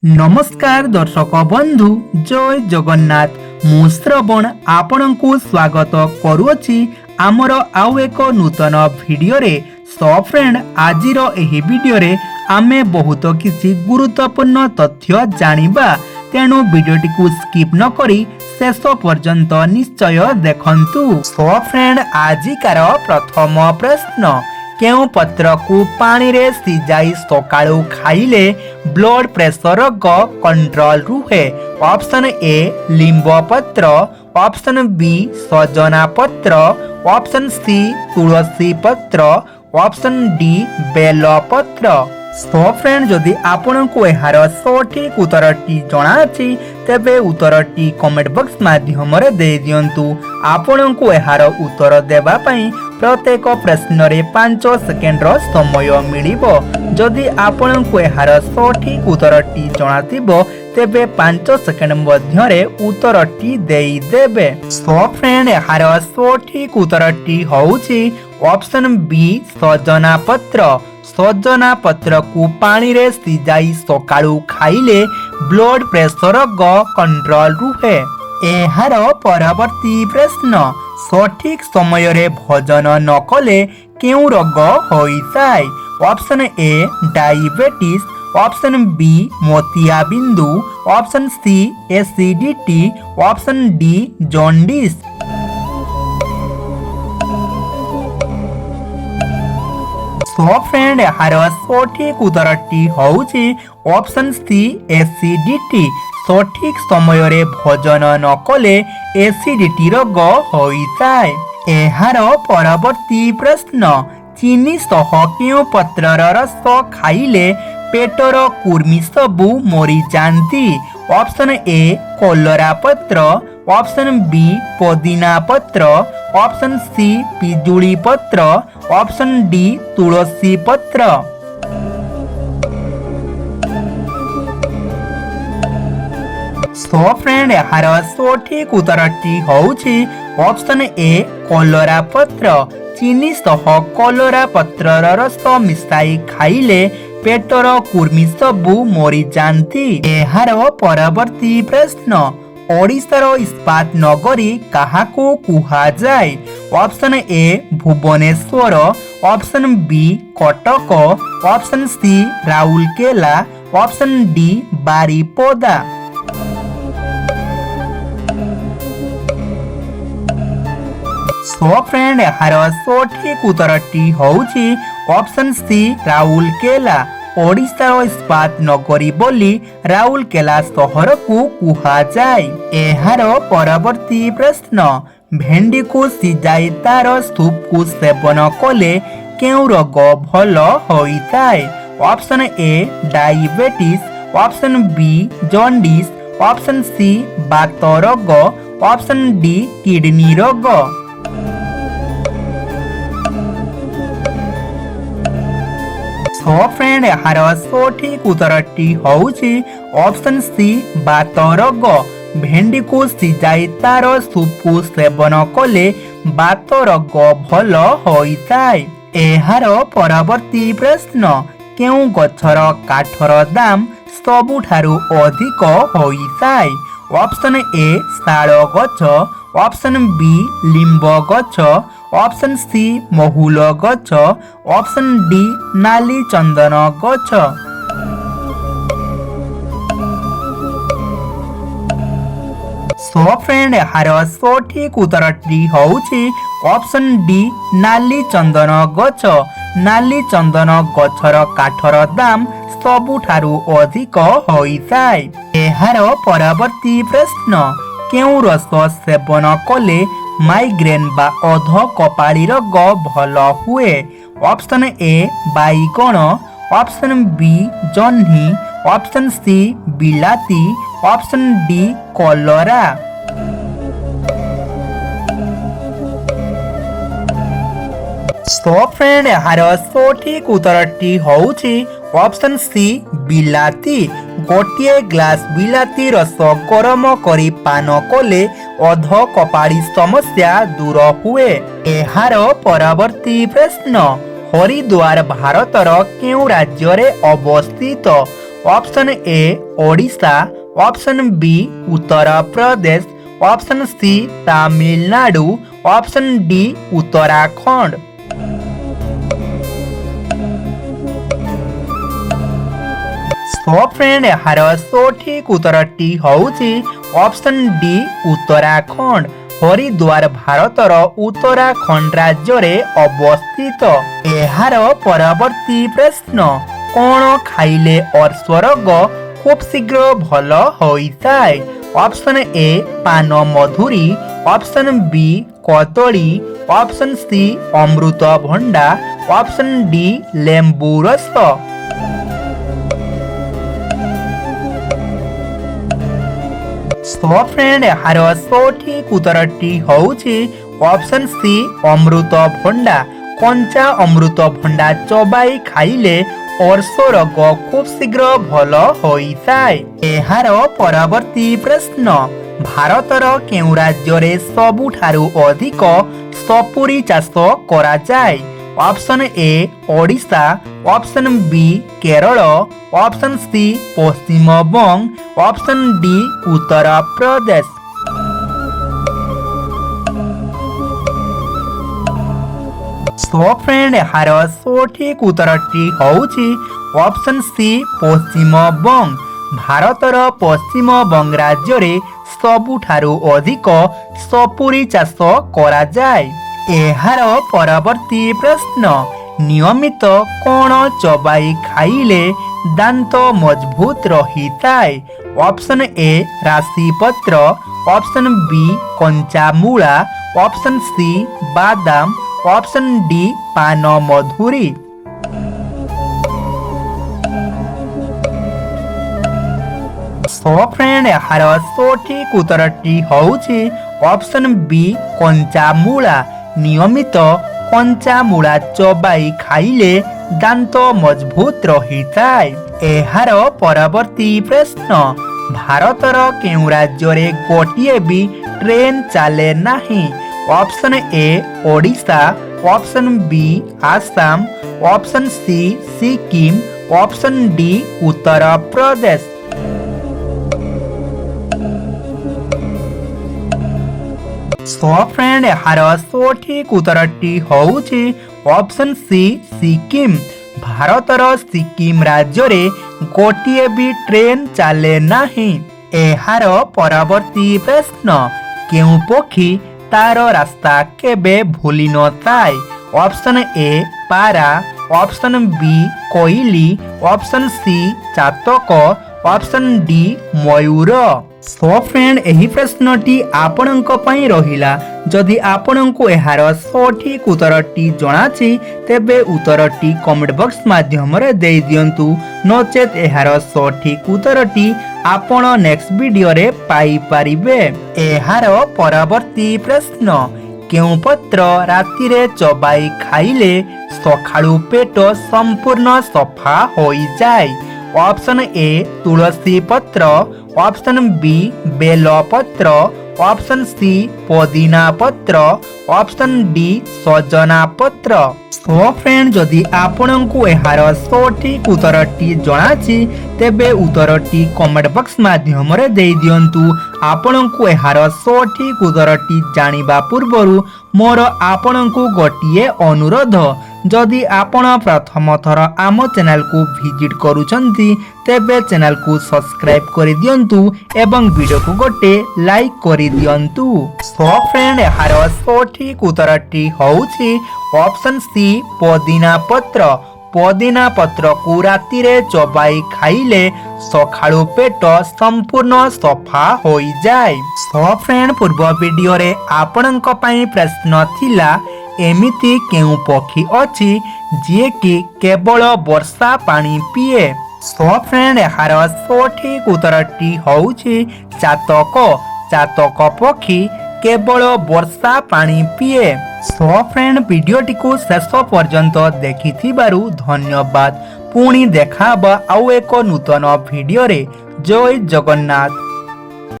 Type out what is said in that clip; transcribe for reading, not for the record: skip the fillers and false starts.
नमस्कार दर्शक बंधु जय जगन्नाथ मु श्रवण आपणଙ୍କୁ स्वागत करुछि आमर आउ एक नूतन भिडियो रे। सो फ्रेंड आजिर एही भिडियो रे आमे बहुत किछि गुरुत्वपूर्ण तथ्य जानिबा, तेणु भिडियोटी को स्किप न करी शेष पर्यंत निश्चय देखंतु। सो फ्रेंड आजिकार प्रथम प्रश्न, केउ पत्र को पानी रे सिजाई सकाळु खाइले ब्लड प्रेशर को कंट्रोल रुहे? ऑप्शन ए लिंब पत्र, ऑप्शन बी सजना पत्र, ऑप्शन सी तुलसी पत्र, ऑप्शन डी बेल पत्र। सो फ्रेंड जदि आपण को एहार सठिक उत्तरटी जଣା अछि तेबे उत्तरटी कमेंट बॉक्स माध्यम रे दे दियंतु। आपण को एहार उत्तर देबा पई प्रत्येक प्रश्न रे 5 सेकेंड रो समय मिलिबो। जदि आपण को एहार सठिक उत्तरटी जଣା थिबो तेबे 5 सेकेंड मध्य रे उत्तरटी देई देबे। सो फ्रेंड एहार सठिक उत्तरटी होउची ऑप्शन बी सजना पत्र। सजना पत्र को पानी रे सिजाई सकाळु खाइले ब्लड प्रेशर को कंट्रोल रुहे। एहार परवर्ती प्रश्न, सठिक समय रे भोजन न कले केउ रोग होइताय? Option A diabetes, option B मोतियाबिंदु, option C acidity, option D jaundice. So friend एहार सठिक उत्तरटी होउची ऑप्शन सी एसिडिटी। सठिक समय रे भोजन न कले एसिडिटी रोग होइताय। एहार परवर्ती प्रश्न, चीनी सह केउ पत्रर रस खाइले पेटर कुर्मी सबु मरी जांती? ऑप्शन ए कलरा पत्र, ऑप्शन बी पुदीना पत्र, ऑप्शन सी पिजुली पत्र, ऑप्शन डी तुलसी पत्र। सो फ्रेंड एहार सठिक उत्तरटी होउची ऑप्शन ए कलरा पत्र। चीनी सह कलरा पत्रर रस मिसाई खाइले पेटर कुर्मी सबु मरी जांती। एहार परवर्ती प्रश्न, ओडिशार इस्पात नगरी काहाको कुहा जाय? Option A Bhubaneswar, option B Cuttack, option C Rourkela, option D Baripada. So friend एहार सठिक उत्तरटी होउची ऑप्शन सी राउरकेला। ओडिशार इस्पात नगरी बोली राउरकेला सहर को कुहा जाय। एहार परवर्ती प्रश्न, भेंडी को सिजाई तार सूप को सेवन कले केउ रोग भल होइताय? Option A diabetes, option B jaundice, option C बात रोग, ऑप्शन डी किडनी रोग। सो फ्रेंड एहार सठिक उत्तरटी होउची ऑप्शन सी बात रोग। भेंडी को सिजाई तार सूप को सेवन कले बात रोग भल होइताय। एहार परवर्ती प्रश्न, केउ गछर काठर दाम सबुठारु अधिक होइताय? ऑप्शन ए शाल गछ, ऑप्शन बी लिंब गछ, ऑप्शन सी महुल गछ, ऑप्शन डी नाली चंदन गछ। सो फ्रेंड एहार सठिक उत्तरटी होउची ऑप्शन डी नाली चंदन गछ। नाली चंदन गछर काठर दाम सबुठारु अधिक होइताय। एहार परवर्ती प्रश्न, केउ रस सेवन कले माइग्रेन बा अध कपाली रोग भल हुए? ऑप्शन ए बाइगण, ऑप्शन बी जह्नी, ऑप्शन सी बिलाती, ऑप्शन डी कलरा। सो फ्रेंड एहार सठिक उत्तरटी होउची ऑप्शन सी बिलाती। गोटे ग्लास बिलाती रस गरम करी पान कले अध कपाड़ी समस्या दूर हुए। एहार परवर्ती प्रश्न, हरिद्वार भारतर केउ राज्य रे अवस्थित? Option A Odisha, option B Uttar Pradesh, option C Tamil Nadu, option D Uttarakhand. So friend यार सठिक उत्तरटी होउची ऑप्शन डी उत्तराखंड। हरिद्वार भारतर उत्तराखंड राज्य रे अवस्थित। एहार परवर्ती प्रश्न कौन खाइले और रोग खूब शीघ्र भल होइताय? ऑप्शन ए पान मधुरी, ऑप्शन बी कदली, ऑप्शन सी अमृत भंडा, ऑप्शन डी लेंबू रस। सो फ्रेंड यार सठिक उत्तरटी होउची ऑप्शन सी अमृत भंडा। कंचा अमृत भंडा चबाई खाइले अर्श रोग खूब शीघ्र भल होइताय। एहार परवर्ती प्रश्न भारतर केउ राज्य रे सबुठारु अधिक सपुरी चाष करा जाय? Option A Odisha, option B Kerala, option C Paschim Banga, option D Uttar Pradesh. So friend यार सठिक उत्तरटी होउची ऑप्शन सी पश्चिम बंग। भारतर पश्चिम बंग राज्य रे सबुठारु अधिक सपुरी चाष करा जाय। एहार परवर्ती प्रश्न नियमित कौन चबाई खाइले दांत मजबूत रहिताय? ऑप्शन ए राशि पत्र, ऑप्शन बी कंचा मूला, ऑप्शन सी बादाम, ऑप्शन डी पान मधुरी। सो फ्रेंड यार सठिक उत्तरटी होउची ऑप्शन बी कंचा मूला। नियमित कंचा मूला चबाई खाइले दांत मजबूत रहिताय। एहार परवर्ती प्रश्न भारतर केउ राज्य रे गोटिए भी ट्रेन चले नाही? Option A Odisha, option B Assam, option C Sikkim, option D Uttar Pradesh. So friend यार सठिक उत्तरटी होउची ऑप्शन सी सिक्किम। भारतर सिक्किम राज्य रे गोटिए भी ट्रेन चले नाही। एहार परवर्ती प्रश्न केउ पक्षी तार रास्ता केबे भूली नथाय? ऑप्शन ए पारा, ऑप्शन बी कोइली, ऑप्शन सी चातक, ऑप्शन डी मयूर। सो फ्रेंड एही प्रश्नटी आपणक पई रहिला। जदि आपणको एहार सठिक उत्तरटी जणाछि तेबे उत्तरटी कमेंट बॉक्स माध्यम रे देई दियंतु। नचेत एहार सठिक उत्तरटी आपण नेक्स्ट वीडियो रे पाई परिबे। एहार परवर्ती प्रश्न केउ पत्र राति रे चबाई खाइले सखाळु पेट संपूर्ण सफा होई जाय? ऑप्शन ए तुलसी पत्र, ऑप्शन बी बेल पत्र, ऑप्शन सी पुदीना पत्र, ऑप्शन डी सजना पत्र। सो फ्रेंड जदि आपणको एहार सठिक उत्तरटी जणाछि तेबे उत्तरटी कमेंट बॉक्स माध्यम रे देई दियंतु। आपणको एहार सठिक उत्तरटी जानिबा पूर्वरु मोर आपणको गोटिए अनुरोध, जदि आपण प्रथम थर आम चैनल को विजिट करूछंती तेबे चैनल को सब्सक्राइब करि दियंतु एवं वीडियो को गोटे लाइक करि दियंतु। सो फ्रेंड यार सठिक उत्तरटी होउछि ऑप्शन सी पुदीना पत्र। पुदीना पत्र को राति रे चबाई खाइले सखाळु पेट संपूर्ण सफा होई जाय। सो फ्रेंड पूर्व वीडियो रे आपणक पई प्रश्न थिला एमिति केउ पक्षी अछि जे कि केवल वर्षा पानी पिए? सो फ्रेंड यार सठिक उत्तरटी होउछि चातक। चातक पक्षी केवल वर्षा पानी पिए। सो फ्रेंड वीडियोटी को शेष पर्यंत देखिथिबारु धन्यवाद। पुणी देखाबा आउ एक नूतन वीडियो रे। जय जगन्नाथ।